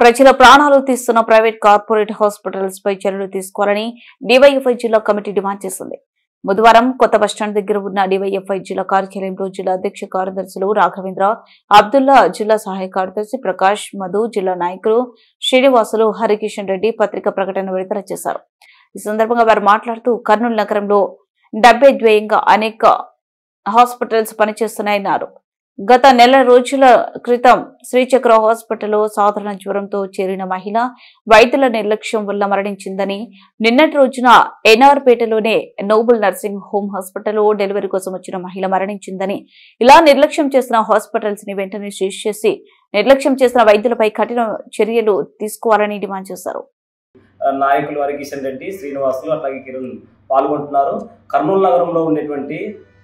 ప్రజల ప్రాణాలు తీస్తున్న ప్రైవేట్ కార్పొరేట్ హాస్పిటల్స్ పై చర్యలు తీసుకోవాలని డివైఎఫ్ఐ జిల్లా కమిటీ డిమాండ్ చేసింది. బుధవారం కొత్త బస్టాండ్ దగ్గర ఉన్న డివైఎఫ్ఐ జిల్లా కార్యాలయంలో జిల్లా అధ్యక్ష కార్యదర్శులు రాఘవేంద్ర, అబ్దుల్లా, జిల్లా సహాయ కార్యదర్శి ప్రకాష్, మధు, జిల్లా నాయకులు శ్రీనివాసులు, హరికిషన్ రెడ్డి పత్రికా ప్రకటన విడుదల చేశారు. ఈ సందర్భంగా వారు మాట్లాడుతూ కర్నూలు నగరంలో 70 ద్వయంగా అనేక హాస్పిటల్స్ పనిచేస్తున్నాయన్నారు. గత నెల రోజుల క్రితం శ్రీచక్ర హాస్పిటల్లో సాధారణ జ్వరంతో చేరిన మహిళ వైద్యుల నిర్లక్ష్యం వల్ల మరణించిందని, నిన్నటి రోజున ఎన్ఆర్పేటలోనే నోబుల్ నర్సింగ్ హోమ్ హాస్పిటల్లో డెలివరీ కోసం వచ్చిన మహిళ మరణించిందని, ఇలా నిర్లక్ష్యం చేసిన హాస్పిటల్స్ ని వెంటనే సీజ్ చేసి నిర్లక్ష్యం చేసిన వైద్యులపై కఠిన చర్యలు తీసుకోవాలని డిమాండ్ చేశారు. నాయకులు హరికిషన్ రెడ్డి, శ్రీనివాసులు అట్లాగే కిరణ్ పాల్గొంటున్నారు. కర్నూలు నగరంలో ఉండేటువంటి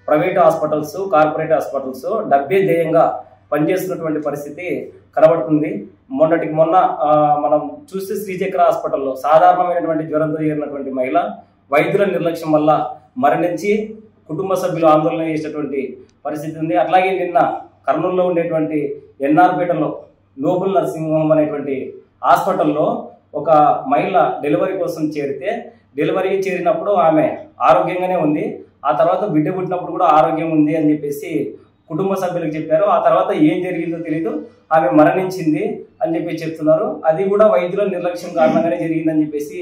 ప్రైవేట్ హాస్పిటల్స్, కార్పొరేట్ హాస్పిటల్స్ 70 ధ్యేయంగా పనిచేస్తున్నటువంటి పరిస్థితి కనబడుతుంది. మొన్నటికి మొన్న మనం చూస్తే శ్రీచక్ర హాస్పిటల్లో సాధారణమైనటువంటి జ్వరంతో చేరినటువంటి మహిళ వైద్యుల నిర్లక్ష్యం వల్ల మరణించి కుటుంబ సభ్యులు ఆందోళన చేసినటువంటి పరిస్థితి ఉంది. అట్లాగే నిన్న కర్నూలులో ఉండేటువంటి ఎన్ఆర్పేటలో నోబుల్ నర్సింగ్ హోమ్ అనేటువంటి హాస్పిటల్లో ఒక మహిళ డెలివరీ కోసం చేరితే, డెలివరీ చేరినప్పుడు ఆమె ఆరోగ్యంగానే ఉంది. ఆ తర్వాత బిడ్డ పుట్టినప్పుడు కూడా ఆరోగ్యం ఉంది అని చెప్పేసి కుటుంబ సభ్యులకు చెప్పారు. ఆ తర్వాత ఏం జరిగిందో తెలియదు, ఆమె మరణించింది అని చెప్పి చెప్తున్నారు. అది కూడా వైద్యుల నిర్లక్ష్యం కారణంగానే జరిగిందని చెప్పేసి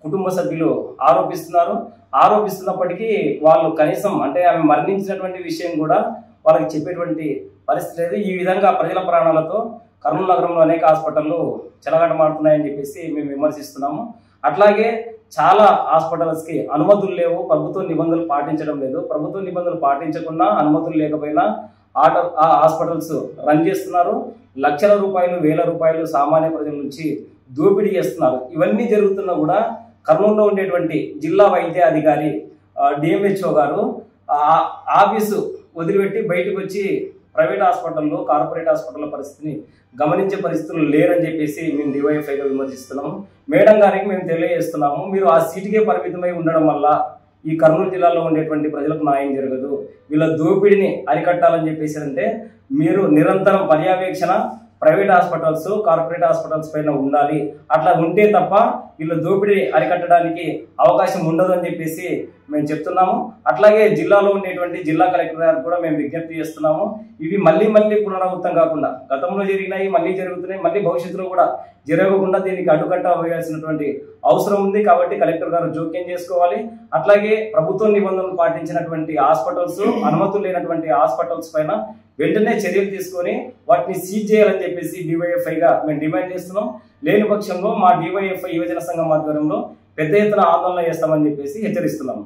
కుటుంబ సభ్యులు ఆరోపిస్తున్నారు. ఆరోపిస్తున్నప్పటికీ వాళ్ళు కనీసం అంటే ఆమె మరణించినటువంటి విషయం కూడా వాళ్ళకి చెప్పేటువంటి పరిస్థితి లేదు. ఈ విధంగా ప్రజల ప్రాణాలతో కర్నూలు నగరంలో అనేక హాస్పిటళ్ళు చెలగాటమాడుతున్నాయని చెప్పేసి మేము విమర్శిస్తున్నాము. అట్లాగే చాలా హాస్పిటల్స్కి అనుమతులు లేవు, ప్రభుత్వ నిబంధనలు పాటించడం లేదు. ప్రభుత్వ నిబంధనలు పాటించకుండా, అనుమతులు లేకపోయినా ఆ హాస్పిటల్స్ రన్ చేస్తున్నారు. లక్షల రూపాయలు, వేల రూపాయలు సామాన్య ప్రజల నుంచి దోపిడీ చేస్తున్నారు. ఇవన్నీ జరుగుతున్నా కూడా కర్నూలులో ఉండేటువంటి జిల్లా వైద్య అధికారి డిఎంహెచ్ఓ గారు ఆఫీసు వదిలిపెట్టి బయటకు వచ్చి ప్రైవేట్ హాస్పిటల్లో, కార్పొరేట్ హాస్పిటల్ పరిస్థితిని గమనించే పరిస్థితులు లేరని చెప్పేసి మేము డివైఎఫ్ఐగా విమర్శిస్తున్నాము. మేడం గారికి మేము తెలియజేస్తున్నాము, మీరు ఆ సీటుకే పరిమితమై ఉండడం వల్ల ఈ కర్నూలు జిల్లాలో ఉండేటువంటి ప్రజలకు న్యాయం జరగదు. వీళ్ళ దోపిడీని అరికట్టాలని చెప్పేసి అంటే మీరు నిరంతరం పర్యవేక్షణ ప్రైవేట్ హాస్పిటల్స్, కార్పొరేట్ హాస్పిటల్స్ పైన ఉండాలి. అట్లా ఉంటే తప్ప వీళ్ళ దోపిడీ అరికట్టడానికి అవకాశం ఉండదు అని చెప్పేసి మేము చెప్తున్నాము. అట్లాగే జిల్లాలో ఉండేటువంటి జిల్లా కలెక్టర్ గారికి కూడా మేము విజ్ఞప్తి చేస్తున్నాము. ఇవి మళ్ళీ పునరావృతం కాకుండా, గతంలో జరిగినాయి, మళ్ళీ జరుగుతున్నాయి, మళ్ళీ భవిష్యత్తులో కూడా జరగకుండా దీనికి అడ్డుకట్ట వేయాల్సినటువంటి అవసరం ఉంది. కాబట్టి కలెక్టర్ గారు జోక్యం చేసుకోవాలి. అట్లాగే ప్రభుత్వ నిబంధనలు పాటించినటువంటి హాస్పిటల్స్, అనుమతులు లేనటువంటి హాస్పిటల్స్ పైన వెంటనే చర్యలు తీసుకొని వాటిని సీజ్ చేయాలని చెప్పేసి డివైఎఫ్ఐగా మేము డిమాండ్ చేస్తున్నాం. లేని పక్షంలో మా డివైఎఫ్ఐ యువజన సంఘం ఆధ్వర్యంలో పెద్ద ఎత్తున ఆందోళన చేస్తామని చెప్పేసి హెచ్చరిస్తున్నాము.